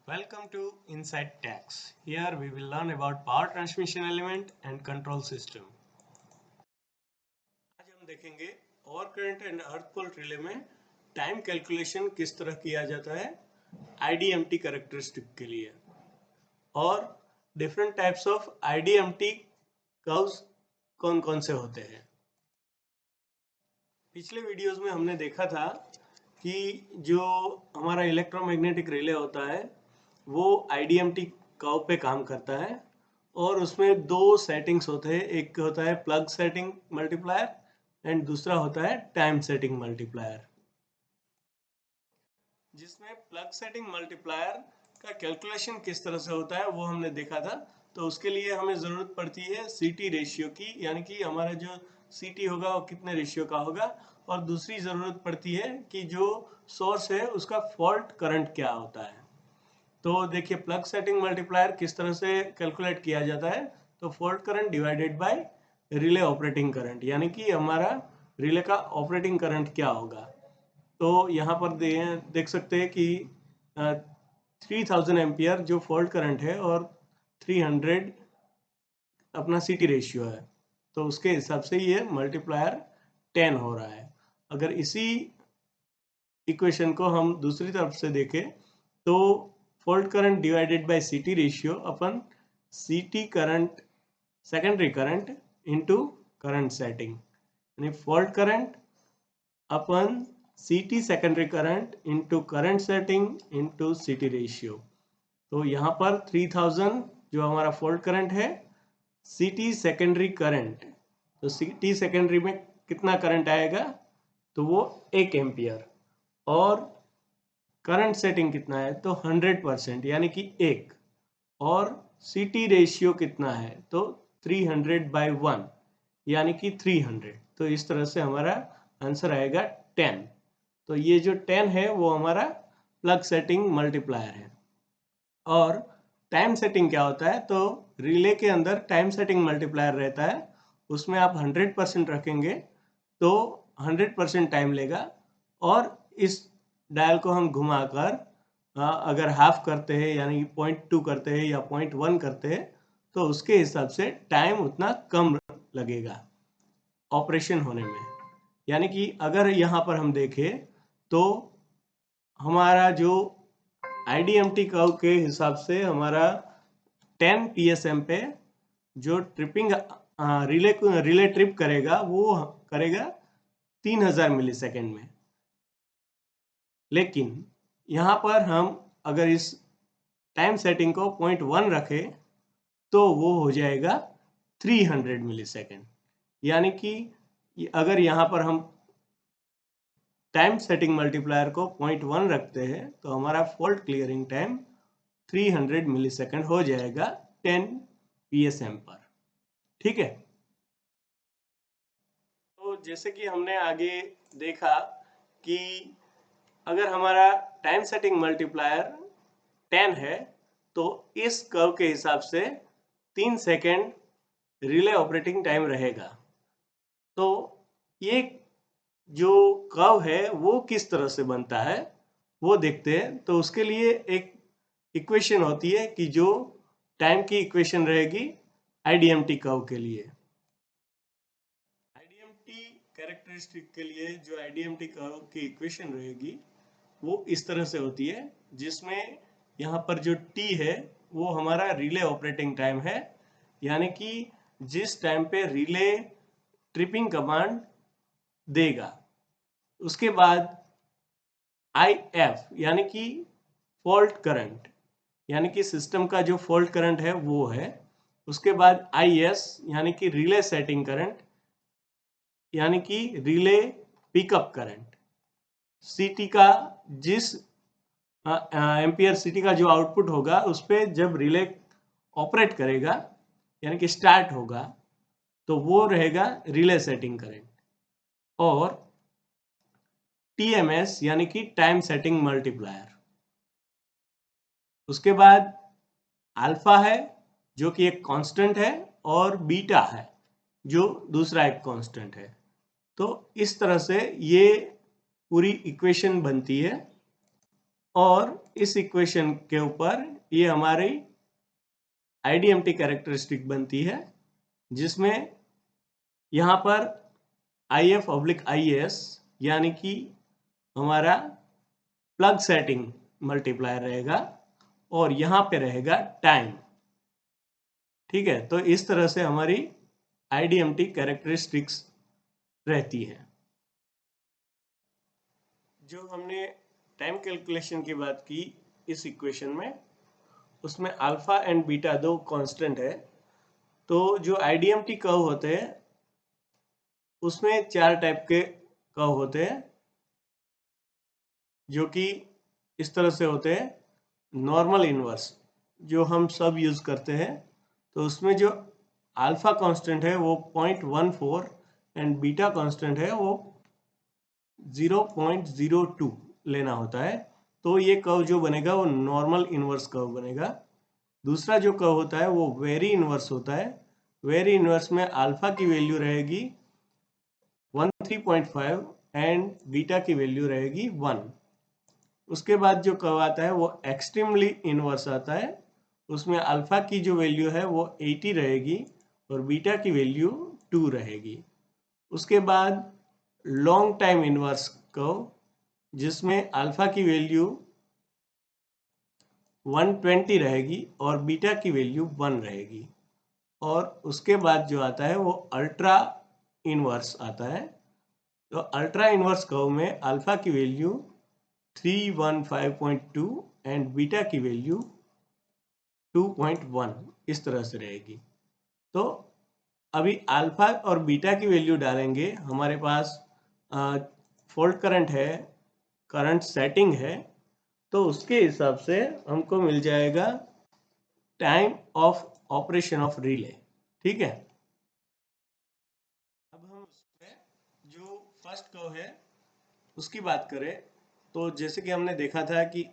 Welcome to Inside Tax. Here we will learn about power transmission element and control system. आज हम देखेंगे over current and earth pull relay में time calculation किस तरह किया जाता है IDMT कैरेक्टरिस्टिक के लिए और different types of IDMT curves कौन कौन से होते हैं। पिछले वीडियोस में हमने देखा था कि जो हमारा इलेक्ट्रोमैग्नेटिक रिले होता है वो IDMT कर्व पे काम करता है और उसमें दो सेटिंग्स होते हैं, एक होता है प्लग सेटिंग मल्टीप्लायर एंड दूसरा होता है टाइम सेटिंग मल्टीप्लायर। जिसमें प्लग सेटिंग मल्टीप्लायर का कैलकुलेशन किस तरह से होता है वो हमने देखा था। तो उसके लिए हमें ज़रूरत पड़ती है CT रेशियो की, यानी कि हमारा जो CT होगा वो कितने रेशियो का होगा, और दूसरी ज़रूरत पड़ती है कि जो सोर्स है उसका फॉल्ट करंट क्या होता है। तो देखिए प्लग सेटिंग मल्टीप्लायर किस तरह से कैलकुलेट किया जाता है। तो fault current divided by relay operating current, यानी कि हमारा रिले का ऑपरेटिंग करंट क्या होगा। तो यहाँ पर देख सकते हैं कि 3000 एम्पियर जो फॉल्ट करंट है और 300 अपना CT रेशियो है, तो उसके हिसाब से ये मल्टीप्लायर 10 हो रहा है। अगर इसी इक्वेशन को हम दूसरी तरफ से देखें तो fault current divided by CT ratio upon CT current secondary current into current setting, यानी फॉल्ट करंट अपन CT secondary current into current setting into CT ratio. तो यहाँ पर 3000 जो हमारा फॉल्ट करंट है, CT सेकेंडरी करंट, तो CT सेकेंडरी में कितना करंट आएगा तो वो 1 एम्पियर, और करंट सेटिंग कितना है तो 100% यानी कि 1, और CT रेशियो कितना है तो 300/1 यानी कि 300। तो इस तरह से हमारा आंसर आएगा 10। तो ये जो 10 है वो हमारा प्लग सेटिंग मल्टीप्लायर है। और टाइम सेटिंग क्या होता है, तो रिले के अंदर टाइम सेटिंग मल्टीप्लायर रहता है, उसमें आप 100% रखेंगे तो 100% टाइम लेगा, और इस डायल को हम घुमाकर अगर हाफ करते हैं यानी 0.2 करते हैं या 0.1 करते हैं तो उसके हिसाब से टाइम उतना कम लगेगा ऑपरेशन होने में। यानी कि अगर यहाँ पर हम देखें तो हमारा जो IDMT कर्व के हिसाब से हमारा 10 PSM पे जो ट्रिपिंग रिले ट्रिप करेगा वो करेगा 3000 मिलीसेकेंड में। लेकिन यहाँ पर हम अगर इस टाइम सेटिंग को 0.1 रखें तो वो हो जाएगा 300 मिलीसेकेंड। यानी कि अगर यहाँ पर हम टाइम सेटिंग मल्टीप्लायर को 0.1 रखते हैं तो हमारा फॉल्ट क्लियरिंग टाइम 300 मिलीसेकेंड हो जाएगा 10 PSM पर। ठीक है, तो जैसे कि हमने आगे देखा कि अगर हमारा टाइम सेटिंग मल्टीप्लायर 10 है तो इस कर्व के हिसाब से 3 सेकेंड रिले ऑपरेटिंग टाइम रहेगा। तो ये जो कर्व है वो किस तरह से बनता है वो देखते हैं। तो उसके लिए एक इक्वेशन होती है कि जो टाइम की इक्वेशन रहेगी IDMT कर्व के लिए। IDMT कैरेक्टरिस्टिक के लिए जो IDMT कर्व की इक्वेशन रहेगी वो इस तरह से होती है, जिसमें यहाँ पर जो T है वो हमारा रिले ऑपरेटिंग टाइम है, यानी कि जिस टाइम पे रिले ट्रिपिंग कमांड देगा। उसके बाद IF यानी कि फॉल्ट करंट, यानी कि सिस्टम का जो फॉल्ट करंट है वो है। उसके बाद IS यानी कि रिले सेटिंग करंट, यानी कि रिले पिकअप करंट। CT का जिस एम्पियर CT का जो आउटपुट होगा उस पर जब रिले ऑपरेट करेगा यानी कि स्टार्ट होगा तो वो रहेगा रिले सेटिंग करंट। और TMS यानी कि टाइम सेटिंग मल्टीप्लायर। उसके बाद अल्फा है जो कि एक कांस्टेंट है, और बीटा है जो दूसरा एक कांस्टेंट है। तो इस तरह से ये पूरी इक्वेशन बनती है। और इस इक्वेशन के ऊपर ये हमारी आईडीएमटी कैरेक्टरिस्टिक बनती है, जिसमें यहाँ पर IF/IS यानी कि हमारा प्लग सेटिंग मल्टीप्लायर रहेगा और यहाँ पे रहेगा टाइम। ठीक है, तो इस तरह से हमारी आईडीएमटी कैरेक्टरिस्टिक्स रहती है। जो हमने टाइम कैलकुलेशन की बात की इस इक्वेशन में, उसमें अल्फा एंड बीटा दो कांस्टेंट है। तो जो आईडीएमटी कर्व होते हैं उसमें 4 टाइप के कर्व होते हैं, जो कि इस तरह से होते हैं। नॉर्मल इनवर्स जो हम सब यूज करते हैं, तो उसमें जो अल्फा कांस्टेंट है वो 0.14 एंड बीटा कांस्टेंट है वो 0.02 लेना होता है। तो ये कर्व जो बनेगा वो नॉर्मल इनवर्स कर्व बनेगा। दूसरा जो कर्व होता है वो वेरी इनवर्स होता है। वेरी इनवर्स में अल्फा की वैल्यू रहेगी 13.5 एंड बीटा की वैल्यू रहेगी 1। उसके बाद जो कर्व आता है वो एक्सट्रीमली इनवर्स आता है। उसमें अल्फा की जो वैल्यू है वो 80 रहेगी और बीटा की वैल्यू 2 रहेगी। उसके बाद लॉन्ग टाइम इनवर्स कर्व, जिसमें अल्फा की वैल्यू 120 रहेगी और बीटा की वैल्यू 1 रहेगी। और उसके बाद जो आता है वो अल्ट्रा इनवर्स आता है। तो अल्ट्रा इनवर्स कर्व में अल्फा की वैल्यू 315.2 एंड बीटा की वैल्यू 2.1 इस तरह से रहेगी। तो अभी अल्फा और बीटा की वैल्यू डालेंगे, हमारे पास फॉल्ट करंट है, करंट सेटिंग है, तो उसके हिसाब से हमको मिल जाएगा time of operation of relay. ठीक है, अब हम उसमें जो फर्स्ट कर्व है उसकी बात करें, तो जैसे कि हमने देखा था कि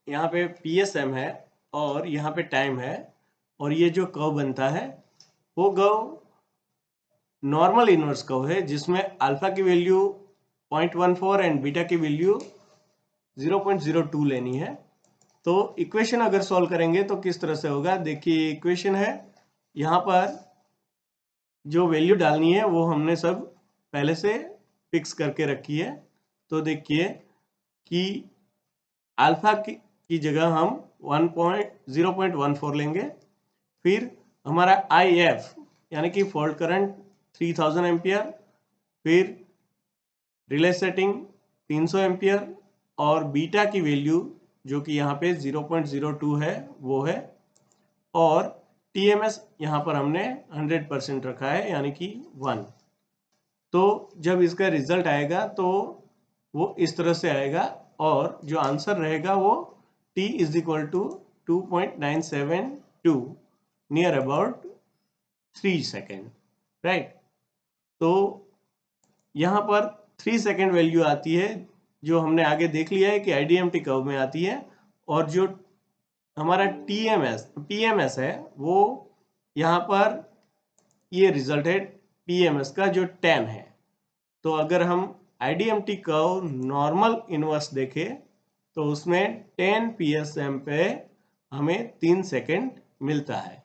यहाँ पे PSM है और यहाँ पे टाइम है, और ये जो कर्व बनता है वो कर्व नॉर्मल इनवर्स कर्व है, जिसमें अल्फा की वैल्यू 0.14 एंड बीटा की वैल्यू 0.02 लेनी है। तो इक्वेशन अगर सॉल्व करेंगे तो किस तरह से होगा, देखिए इक्वेशन है, यहाँ पर जो वैल्यू डालनी है वो हमने सब पहले से फिक्स करके रखी है। तो देखिए कि अल्फा की जगह हम 0.14 लेंगे। फिर हमारा IF यानी कि फॉल्ट करंट 3000 एम्पियर, फिर रिले सेटिंग 300 एम्पियर और बीटा की वैल्यू जो कि यहाँ पे 0.02 है वो है, और TMS यहाँ पर हमने 100% रखा है यानी कि 1। तो जब इसका रिजल्ट आएगा तो वो इस तरह से आएगा, और जो आंसर रहेगा वो T is equal to 2.972 near about 3 second, right. तो यहाँ पर 3 सेकेंड वैल्यू आती है, जो हमने आगे देख लिया है कि आईडीएमटी कर्व में आती है। और जो हमारा PMS है वो यहाँ पर ये रिजल्ट है PMS का जो 10 है। तो अगर हम आईडीएमटी कर्व नॉर्मल इनवर्स देखें तो उसमें 10 PSM पे हमें 3 सेकेंड मिलता है।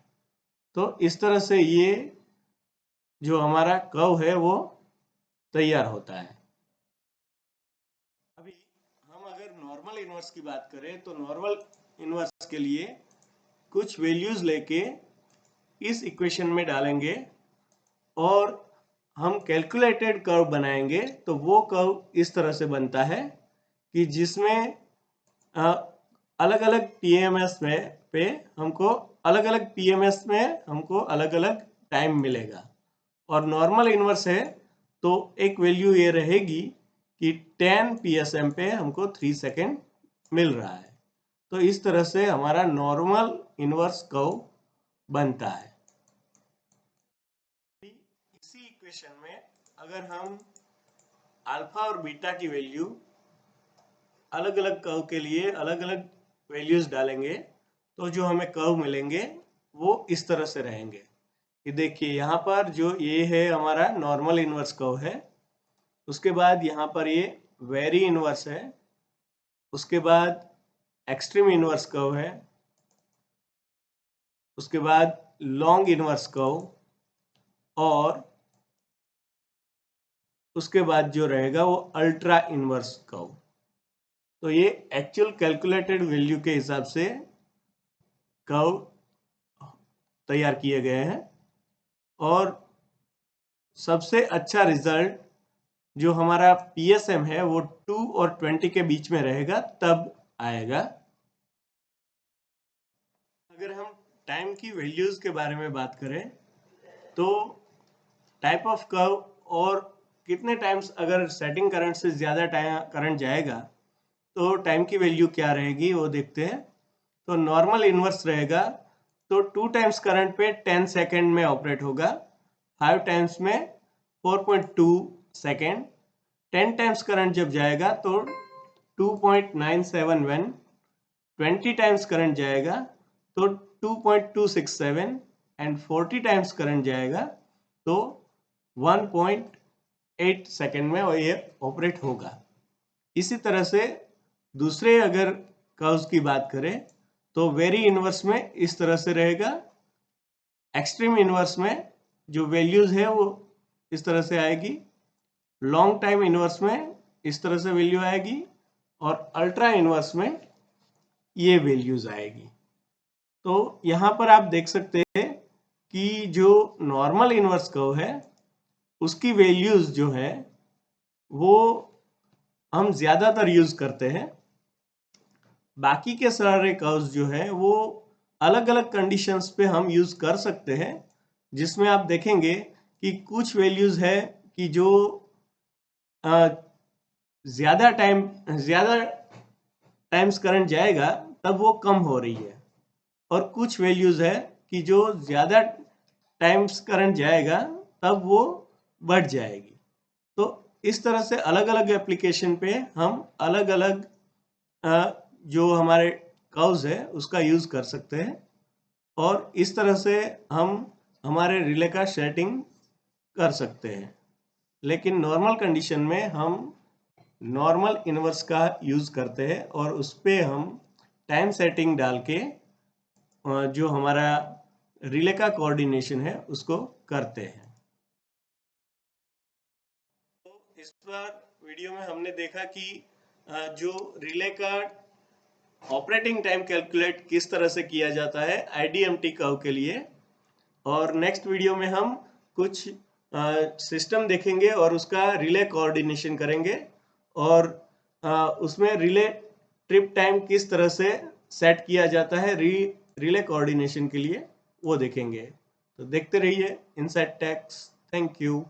तो इस तरह से ये जो हमारा कर्व है वो तैयार होता है। अभी हम अगर नॉर्मल इनवर्स की बात करें तो नॉर्मल इनवर्स के लिए कुछ वैल्यूज लेके इस इक्वेशन में डालेंगे और हम कैलकुलेटेड कर्व बनाएंगे। तो वो कर्व इस तरह से बनता है कि जिसमें अलग अलग PMS पे हमको अलग अलग टाइम मिलेगा। और नॉर्मल इनवर्स है तो एक वैल्यू ये रहेगी कि 10 PSM पे हमको 3 सेकेंड मिल रहा है। तो इस तरह से हमारा नॉर्मल इनवर्स कर्व बनता है। इसी इक्वेशन में अगर हम अल्फा और बीटा की वैल्यू अलग अलग कर्व के लिए अलग अलग वैल्यूज डालेंगे तो जो हमें कर्व मिलेंगे वो इस तरह से रहेंगे कि देखिए यहाँ पर जो ये है हमारा नॉर्मल इनवर्स कर्व है, उसके बाद यहाँ पर ये वेरी इनवर्स है, उसके बाद एक्सट्रीम इनवर्स कर्व है, उसके बाद लॉन्ग इनवर्स कर्व, और उसके बाद जो रहेगा वो अल्ट्रा इनवर्स कर्व। तो ये एक्चुअल कैलकुलेटेड वैल्यू के हिसाब से कर्व तैयार किए गए हैं, और सबसे अच्छा रिजल्ट जो हमारा PSM है वो 2 और 20 के बीच में रहेगा, तब आएगा। अगर हम टाइम की वैल्यूज के बारे में बात करें तो टाइप ऑफ कर्व और कितने टाइम्स अगर सेटिंग करंट से ज़्यादा टाइम करंट जाएगा तो टाइम की वैल्यू क्या रहेगी वो देखते हैं। तो नॉर्मल इन्वर्स रहेगा तो 2 टाइम्स करंट पे 10 सेकेंड में ऑपरेट होगा, 5 टाइम्स में 4.2 सेकेंड, 10 टाइम्स करंट जब जाएगा तो 2.971, 20 टाइम्स करंट जाएगा तो 2.267, एंड 40 टाइम्स करंट जाएगा तो 1.8 सेकेंड में ये ऑपरेट होगा। इसी तरह से दूसरे अगर कर्व्स की बात करें तो वेरी इनवर्स में इस तरह से रहेगा, एक्सट्रीम इनवर्स में जो वैल्यूज है वो इस तरह से आएगी, लॉन्ग टाइम इनवर्स में इस तरह से वैल्यू आएगी, और अल्ट्रा इनवर्स में ये वैल्यूज आएगी। तो यहाँ पर आप देख सकते हैं कि जो नॉर्मल इनवर्स कर्व है उसकी वैल्यूज जो है वो हम ज़्यादातर यूज करते हैं। बाकी के सारे कर्व्स जो है वो अलग अलग कंडीशंस पे हम यूज कर सकते हैं, जिसमें आप देखेंगे कि कुछ वैल्यूज है कि जो ज़्यादा टाइम्स करंट जाएगा तब वो कम हो रही है, और कुछ वैल्यूज है कि जो ज़्यादा टाइम्स करंट जाएगा तब वो बढ़ जाएगी। तो इस तरह से अलग अलग एप्लीकेशन पे हम अलग अलग जो हमारे कर्व्स है उसका यूज़ कर सकते हैं, और इस तरह से हम हमारे रिले का सेटिंग कर सकते हैं। लेकिन नॉर्मल कंडीशन में हम नॉर्मल इनवर्स का यूज़ करते हैं, और उस पर हम टाइम सेटिंग डाल के जो हमारा रिले का कोऑर्डिनेशन है उसको करते हैं। तो इस बार वीडियो में हमने देखा कि जो रिले का ऑपरेटिंग टाइम कैलकुलेट किस तरह से किया जाता है IDMT कर्व के लिए, और नेक्स्ट वीडियो में हम कुछ सिस्टम देखेंगे और उसका रिले कोऑर्डिनेशन करेंगे, और उसमें रिले ट्रिप टाइम किस तरह से सेट किया जाता है रिले कोऑर्डिनेशन के लिए वो देखेंगे। तो देखते रहिए इनसाइड टेक्स। Thank you.